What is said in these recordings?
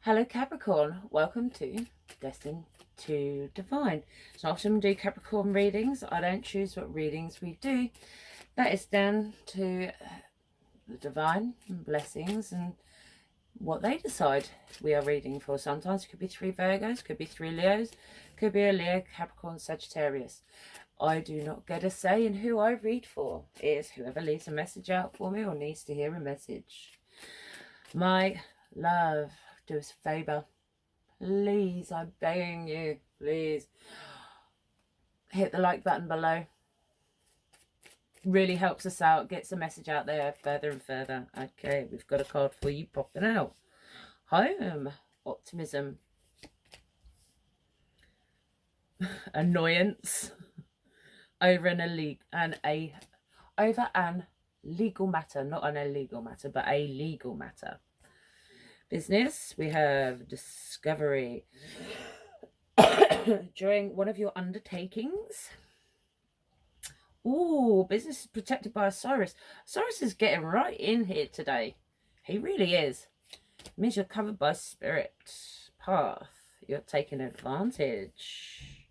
Hello Capricorn, welcome to Destined to Divine. So often we do Capricorn readings. I don't choose what readings we do. That is down to the divine and blessings and what they decide we are reading for. Sometimes it could be 3 Virgos, could be 3 Leos, could be a Leo, Capricorn, Sagittarius. I do not get a say in who I read for. It is whoever leaves a message out for me or needs to hear a message. My love, do us a favour. Please, I'm begging you, please hit the like button below. Really helps us out, gets the message out there further and further. Okay, we've got a card for you popping out. Home, optimism, annoyance over an legal matter, not an illegal matter, but a legal matter. Business, we have discovery during one of your undertakings. Ooh, business is protected by Osiris. Osiris is getting right in here today. He really is. It means you're covered by spirit path. You're taking advantage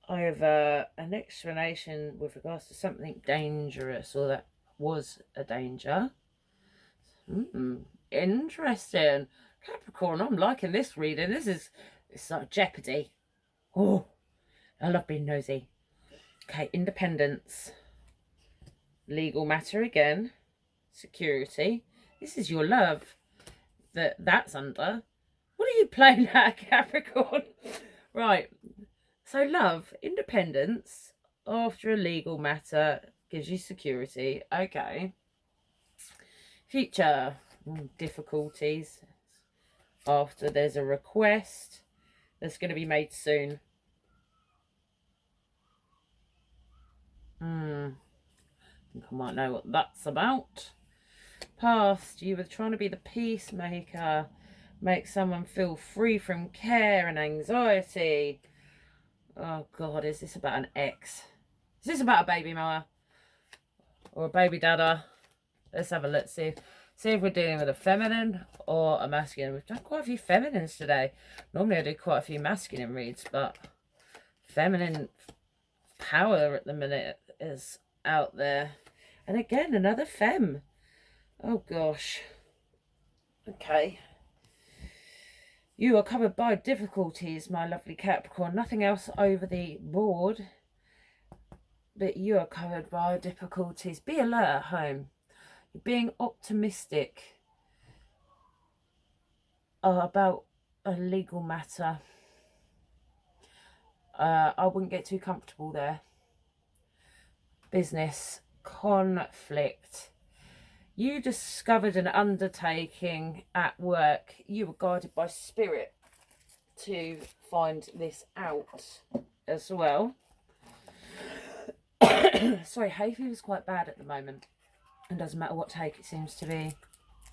over an explanation with regards to something dangerous, or that was a danger. Interesting. Capricorn, I'm liking this reading. It's like Jeopardy. Oh, I love being nosy. Okay, independence. Legal matter again. Security. This is your love that's under. What are you playing at, Capricorn? Right. So love, independence after a legal matter gives you security. Okay. Future, difficulties after there's a request that's going to be made soon. I think I might know what that's about. Past, you were trying to be the peacemaker, make someone feel free from care and anxiety. Oh God, is this about an ex? Is this about a baby mama or a baby dada? Let's have a look, see if we're dealing with a feminine or a masculine. We've done quite a few feminines today. Normally I do quite a few masculine reads, but feminine power at the minute is out there. And again, another femme. Oh gosh. Okay. You are covered by difficulties, my lovely Capricorn. Nothing else over the board, but you are covered by difficulties. Be alert at home. You're being optimistic about a legal matter. I wouldn't get too comfortable there. Business, conflict. You discovered an undertaking at work. You were guided by spirit to find this out as well. Sorry, hay fever's quite bad at the moment. And doesn't matter what take, it seems to be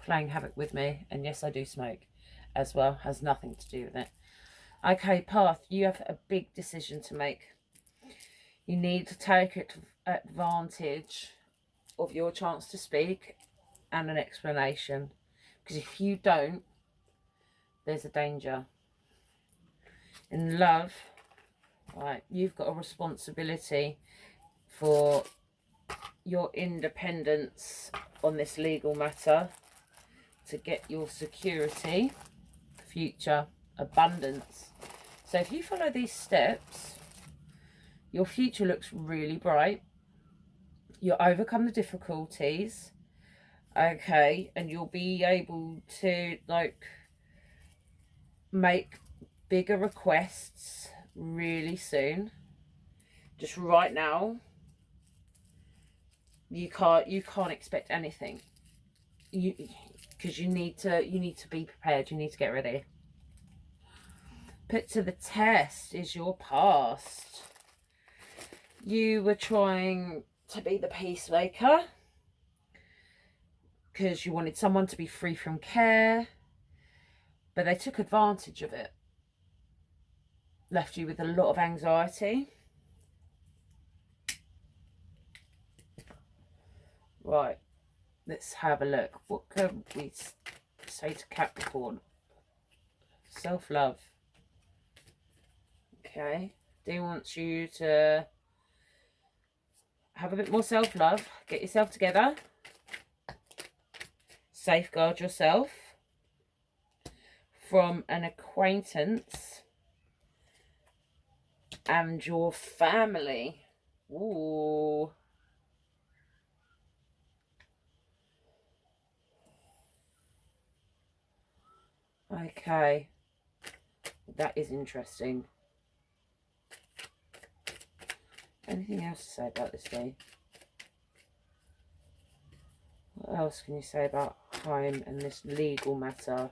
playing havoc with me. And yes, I do smoke as well. Has nothing to do with it. Okay, path. You have a big decision to make. You need to take advantage of your chance to speak and an explanation, because if you don't, there's a danger. In love, right, you've got a responsibility for your independence on this legal matter to get your security, future, abundance. So if you follow these steps, your future looks really bright. You'll overcome the difficulties. Okay, and you'll be able to make bigger requests really soon. Just right now, you can't expect anything. Because you need to be prepared. You need to get ready. Put to the test is your past. You were trying to be the peacemaker because you wanted someone to be free from care, but they took advantage of it. Left you with a lot of anxiety. Right. Let's have a look. What can we say to Capricorn? Self-love. Okay. Dean wants you to have a bit more self-love. Get yourself together. Safeguard yourself from an acquaintance and your family. Ooh. Okay. That is interesting. Anything else to say about this day? What else can you say about home and this legal matter?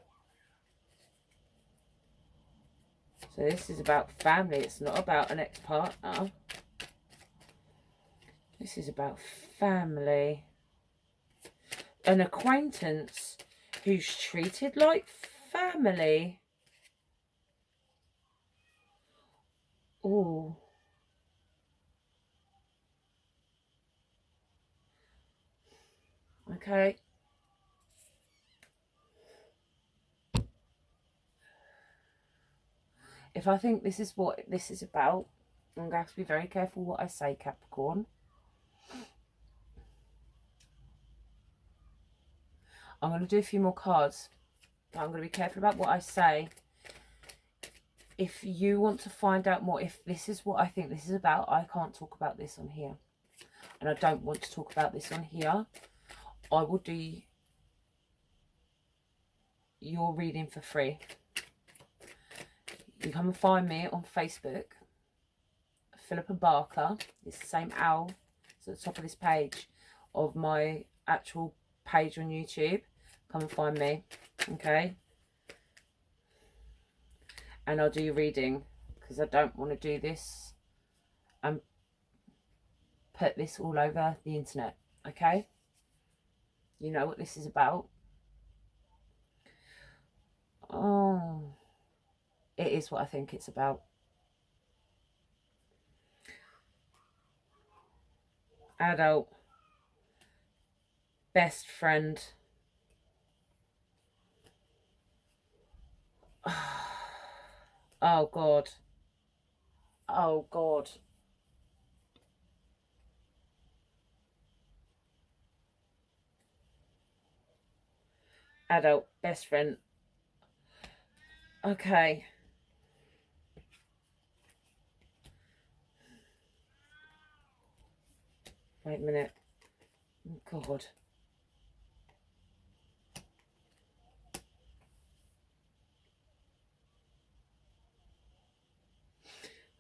So this is about family. It's not about an ex-partner. This is about family. An acquaintance who's treated like family. Oh. Okay. If I think this is what this is about, I'm going to have to be very careful what I say, Capricorn. I'm going to do a few more cards, but I'm going to be careful about what I say. If you want to find out more, if this is what I think this is about, I can't talk about this on here. And I don't want to talk about this on here. I will do your reading for free. You come and find me on Facebook, Phillips Barker. It's the same owl. It's at the top of this page of my actual page on YouTube. Come and find me, okay? And I'll do your reading, because I don't want to do this and put this all over the internet, okay? You know what this is about. Oh, it is what I think it's about. Adult, best friend. Oh God. Oh God. Adult, best friend. Okay. Wait a minute. Oh God.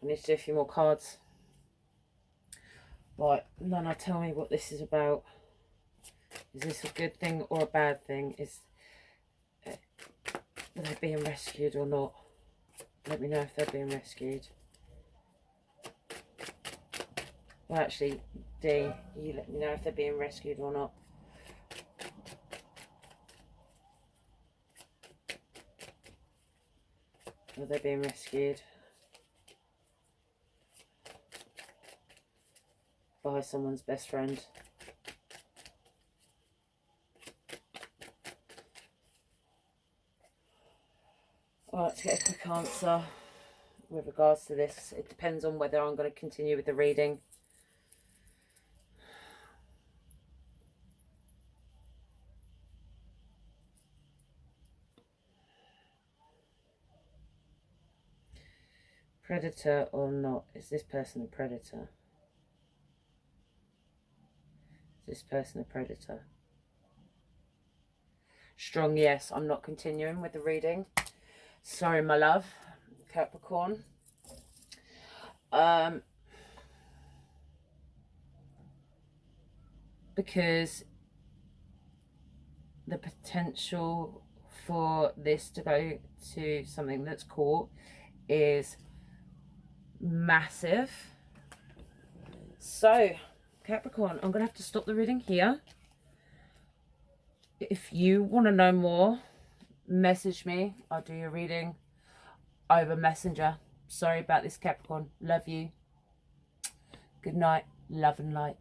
I need to do a few more cards. Right, Nana, tell me what this is about. Is this a good thing or a bad thing? Are they being rescued or not? Let me know if they're being rescued. Well, actually, D, you let me know if they're being rescued or not. Are they being rescued by someone's best friend? Alright, to get a quick answer with regards to this, it depends on whether I'm going to continue with the reading. Predator or not? Is this person a predator? Is this person a predator? Strong yes. I'm not continuing with the reading. Sorry, my love. Capricorn. Because the potential for this to go to something that's caught is massive. So, Capricorn, I'm going to have to stop the reading here. If you want to know more, message me. I'll do your reading over Messenger. Sorry about this, Capricorn. Love you. Good night. Love and light.